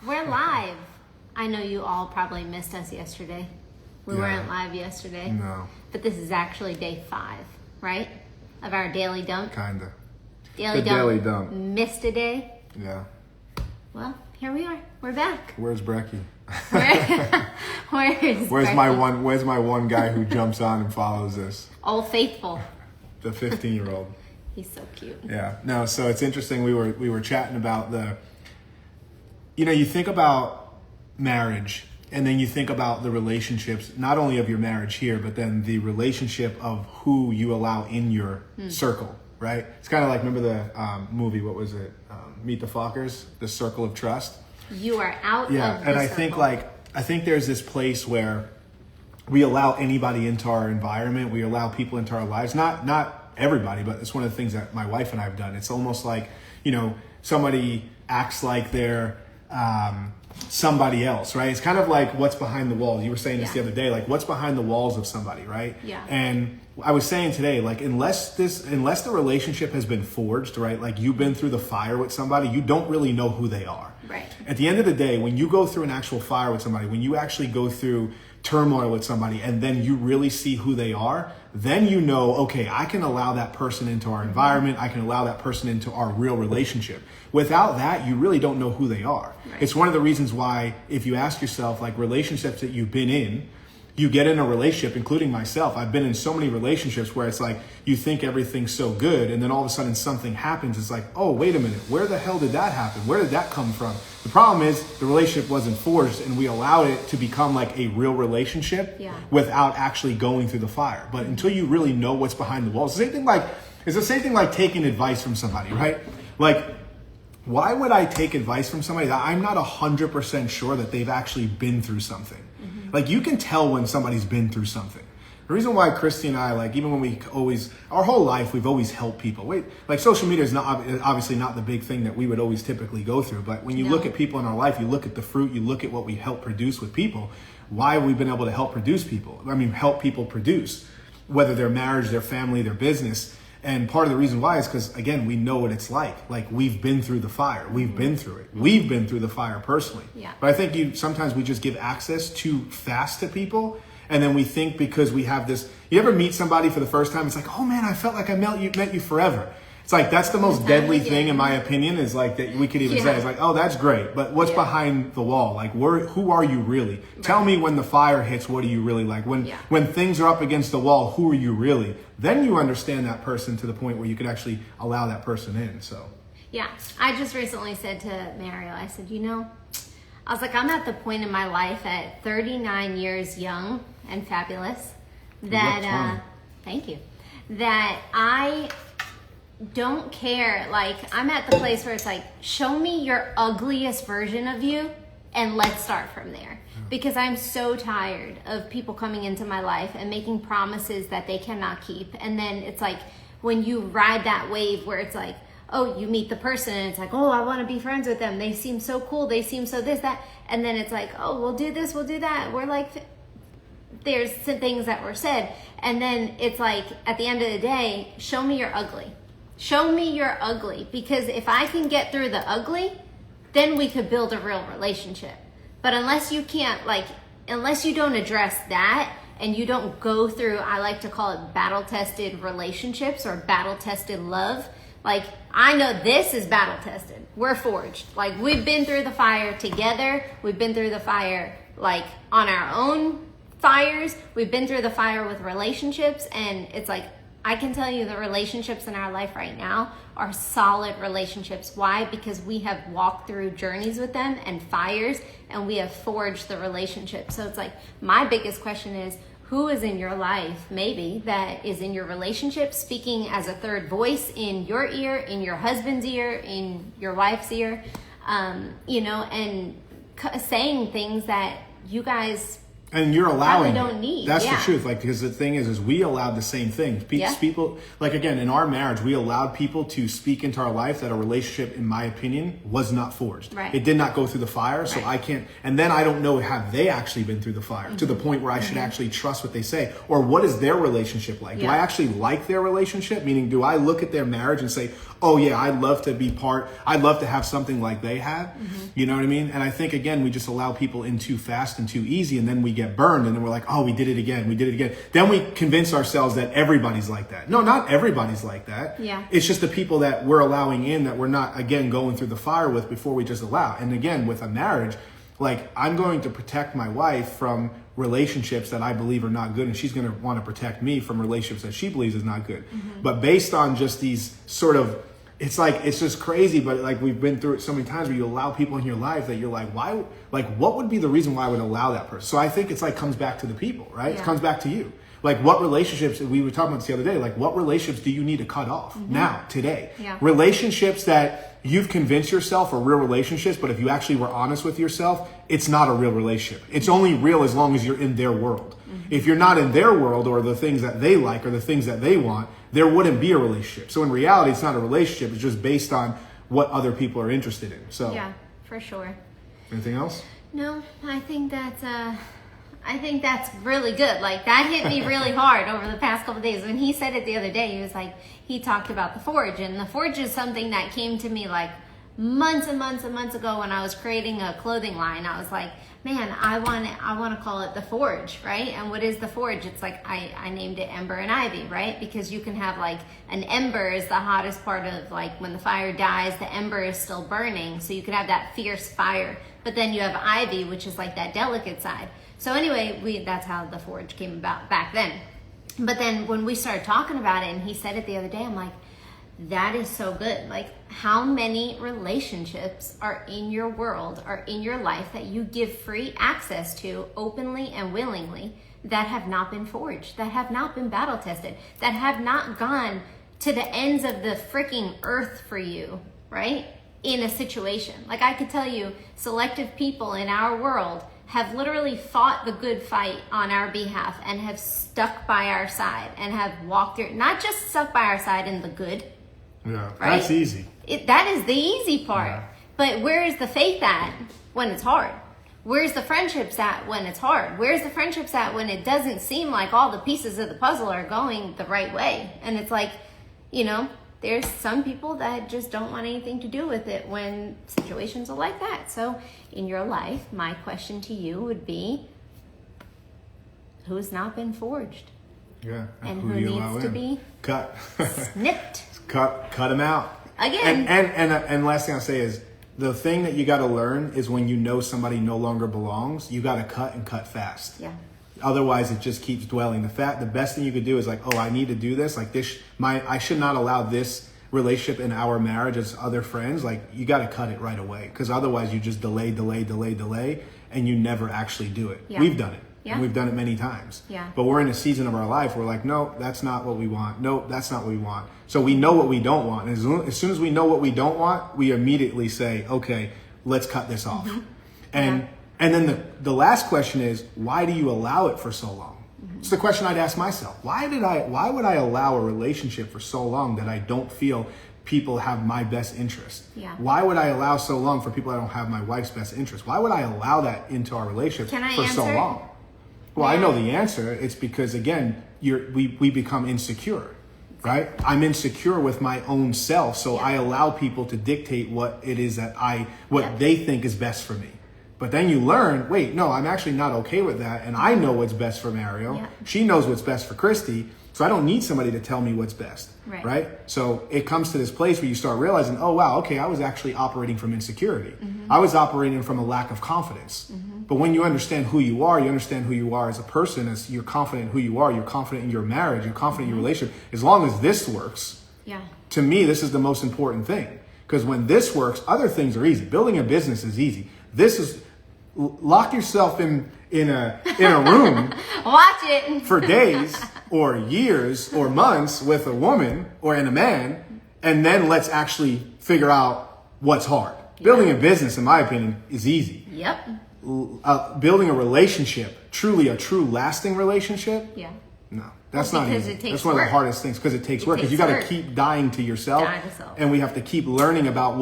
We're live. I know you all probably missed us yesterday. We weren't live yesterday. No. But this is actually day 5, right? Of our daily dump. Kinda. Daily dump. Missed a day. Yeah. Well, here we are. We're back. Where's Brecky? Where's my one guy who jumps on and follows us? Old Faithful. The 15-year-old. He's so cute. Yeah. No, so it's interesting. We were chatting about you think about marriage and then you think about the relationships, not only of your marriage here, but then the relationship of who you allow in your circle, right? It's kind of like, remember the movie, what was it? Meet the Fockers, The Circle of Trust. You are out of the and I think there's this place where we allow anybody into our environment. We allow people into our lives. Not everybody, but it's one of the things that my wife and I have done. It's almost like, somebody acts like they're somebody else, right? It's kind of like what's behind the walls. You were saying this the other day, like what's behind the walls of somebody, right? Yeah. And I was saying today, like unless the relationship has been forged, right? Like you've been through the fire with somebody, you don't really know who they are. Right. At the end of the day, when you go through an actual fire with somebody, when you actually go through turmoil with somebody and then you really see who they are, then you know, okay, I can allow that person into our environment. I can allow that person into our real relationship. Without that, you really don't know who they are. Right. It's one of the reasons why, if you ask yourself, like relationships that you've been in, you get in a relationship, including myself. I've been in so many relationships where it's like you think everything's so good and then all of a sudden something happens. It's like, oh, wait a minute. Where the hell did that happen? Where did that come from? The problem is the relationship wasn't forged and we allowed it to become like a real relationship without actually going through the fire. But until you really know what's behind the walls, it's the same thing like taking advice from somebody, right? Like, why would I take advice from somebody that I'm not 100% sure that they've actually been through something? Mm-hmm. Like you can tell when somebody's been through something. The reason why Christy and I, like even when our whole life, we've always helped people. Like social media is obviously not the big thing that we would always typically go through. But when you look at people in our life, you look at the fruit, you look at what we help produce with people. Why have we been able to help people produce, whether their marriage, their family, their business. And part of the reason why is because, again, we know what it's like. Like, we've been through the fire. We've been through it. We've been through the fire personally. Yeah. But I think sometimes we just give access too fast to people. And then we think because we have this... You ever meet somebody for the first time? It's like, oh, man, I felt like I met you forever. It's like, that's the most deadly thing, in my opinion, is like that we could even say. It's like, oh, that's great. But what's behind the wall? Like, who are you really? Right. Tell me when the fire hits, what are you really like? When things are up against the wall, who are you really? Then you understand that person to the point where you could actually allow that person in. So. Yeah. I just recently said to Mario, I said, I was like, I'm at the point in my life at 39 years young and fabulous that, thank you, that I don't care. Like, I'm at the place where it's like, show me your ugliest version of you and let's start from there. Because I'm so tired of people coming into my life and making promises that they cannot keep. And then it's like, when you ride that wave where it's like, oh, you meet the person and it's like, oh, I want to be friends with them. They seem so cool. They seem so this, that. And then it's like, oh, we'll do this, we'll do that. We're like, there's some things that were said. And then it's like, at the end of the day, show me your ugly. Show me your ugly, because if I can get through the ugly, then we could build a real relationship. But unless you don't address that and you don't go through, I like to call it battle-tested relationships or battle-tested love. Like, I know this is battle-tested. We're forged. Like, we've been through the fire together. We've been through the fire, like, on our own fires. We've been through the fire with relationships, and it's like, I can tell you the relationships in our life right now are solid relationships. Why? Because we have walked through journeys with them and fires, and we have forged the relationship. So it's like, my biggest question is, who is in your life, maybe, that is in your relationship, speaking as a third voice in your ear, in your husband's ear, in your wife's ear, and saying things that you guys And you're allowing don't need. That's the truth. Like, because the thing is we allowed the same thing. People, like, again, in our marriage, we allowed people to speak into our life that a relationship, in my opinion, was not forged. Right. It did not go through the fire, so I can't. And then I don't know, have they actually been through the fire to the point where I should actually trust what they say? Or what is their relationship like? Do I actually like their relationship? Meaning, do I look at their marriage and say, oh yeah, I'd love to be I'd love to have something like they have. You know what I mean? And I think, again, we just allow people in too fast and too easy, and then we get burned, and then we're like, oh, we did it again. Then we convince ourselves that everybody's like that. No, not everybody's like that. Yeah. It's just the people that we're allowing in that we're not, again, going through the fire with before we just allow. And again, with a marriage, like, I'm going to protect my wife from relationships that I believe are not good, and she's going to want to protect me from relationships that she believes is not good. But based on just these sort of, it's like, it's just crazy, but like, we've been through it so many times where you allow people in your life that you're like, why, like, what would be the reason why I would allow that person? So I think it's like, comes back to the people, right? Yeah. It comes back to you. Like, what relationships, we were talking about this the other day, like, what relationships do you need to cut off now, today? Yeah. Relationships that you've convinced yourself are real relationships, but if you actually were honest with yourself, it's not a real relationship. It's only real as long as you're in their world. If you're not in their world, or the things that they like or the things that they want, there wouldn't be a relationship. So in reality, it's not a relationship. It's just based on what other people are interested in. So Yeah, for sure. anything else? No, I think that's really good. Like, that hit me really hard over the past couple of days. When he said it the other day, he was like, he talked about the Forge, and the Forge is something that came to me like months and months and months ago when I was creating a clothing line. I was like, man, I want to call it the Forge, right? And what is the Forge? It's like, I named it Ember and Ivy, right? Because you can have like, an ember is the hottest part of, like, when the fire dies, the ember is still burning. So you could have that fierce fire, but then you have Ivy, which is like that delicate side. So anyway, that's how the Forge came about back then. But then when we started talking about it and he said it the other day, I'm like, that is so good. Like, how many relationships are in your world, are in your life, that you give free access to openly and willingly, that have not been forged, that have not been battle tested, that have not gone to the ends of the freaking earth for you, right? In a situation. Like, I could tell you, selective people in our world have literally fought the good fight on our behalf and have stuck by our side and have walked through, not just stuck by our side in the good. Yeah, Right? that's easy. That is the easy part. Yeah. But where is the faith at when it's hard? Where's the friendships at when it's hard? Where's the friendships at when it doesn't seem like all the pieces of the puzzle are going the right way? And it's like, you know, there's some people that just don't want anything to do with it when situations are like that. So in your life, my question to you would be, who's not been forged? Yeah. And do who you allow needs to in? be Cut. snipped? Cut them out. Again. And last thing I'll say is, the thing that you got to learn is when you know somebody no longer belongs, you got to cut and cut fast. Yeah. Otherwise, it just keeps dwelling. The best thing you could do is like, oh, I need to do this. Like this, I should not allow this relationship in our marriage as other friends. Like, you got to cut it right away, because otherwise you just delay, and you never actually do it. Yeah. We've done it. Yeah. And we've done it many times. Yeah. But we're in a season of our life where we're like, no, that's not what we want. No, that's not what we want. So we know what we don't want. And as soon as we know what we don't want, we immediately say, okay, let's cut this off. And then the last question is, why do you allow it for so long? It's the question I'd ask myself. Why would I allow a relationship for so long that I don't feel people have my best interest? Yeah. Why would I allow so long for people that don't have my wife's best interest? Why would I allow that into our relationship Can I for so answer? long? Well, I know the answer. It's because, again, we become insecure, right? I'm insecure with my own self, so I allow people to dictate what it is that they think is best for me. But then you learn, wait, no, I'm actually not okay with that, and I know what's best for Mario. Yeah. She knows what's best for Christy, so I don't need somebody to tell me what's best, right? So it comes to this place where you start realizing, oh, wow, okay, I was actually operating from insecurity. I was operating from a lack of confidence. But when you understand who you are as a person, as you're confident in who you are, you're confident in your marriage, you're confident in your relationship. As long as this works, to me, this is the most important thing. Because when this works, other things are easy. Building a business is easy. This is, lock yourself in a room Watch it for days or years or months with a woman or in a man, and then let's actually figure out what's hard. Building a business, in my opinion, is easy. Yep. Building a relationship, truly a true lasting relationship, Yeah. no, that's Well, not because easy. it takes That's one of the work. hardest things, because it takes work. Because you takes got to work. keep dying to yourself, And we have to keep learning about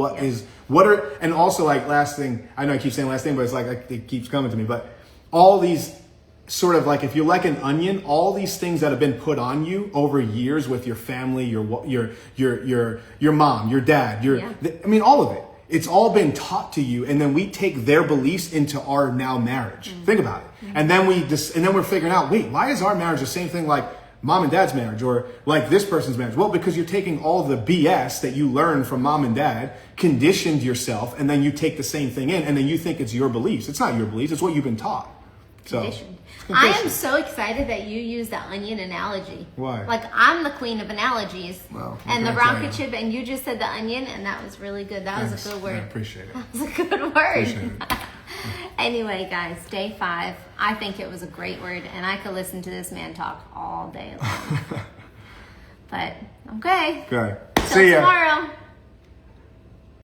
and also, like, last thing. I know I keep saying last thing, but it's like it keeps coming to me. But all these sort of like if you're like an onion, all these things that have been put on you over years with your family, your mom, your dad, I mean, all of it. It's all been taught to you, and then we take their beliefs into our now marriage. Think about it, and then we're figuring out, wait, why is our marriage the same thing like mom and dad's marriage, or like this person's marriage? Well, because you're taking all the BS that you learned from mom and dad, conditioned yourself, and then you take the same thing in, and then you think it's your beliefs. It's not your beliefs. It's what you've been taught. So, Conditioned. I am so excited that you used the onion analogy. Why? Like, I'm the queen of analogies. Well, and the I'm gonna rocket ship, and you just said the onion, and that was really good. That was a good word. I appreciate it. That was a good word. Appreciate it. Anyway, guys, day 5. I think it was a great word, and I could listen to this man talk all day long. But, okay. Okay. Till See ya. tomorrow.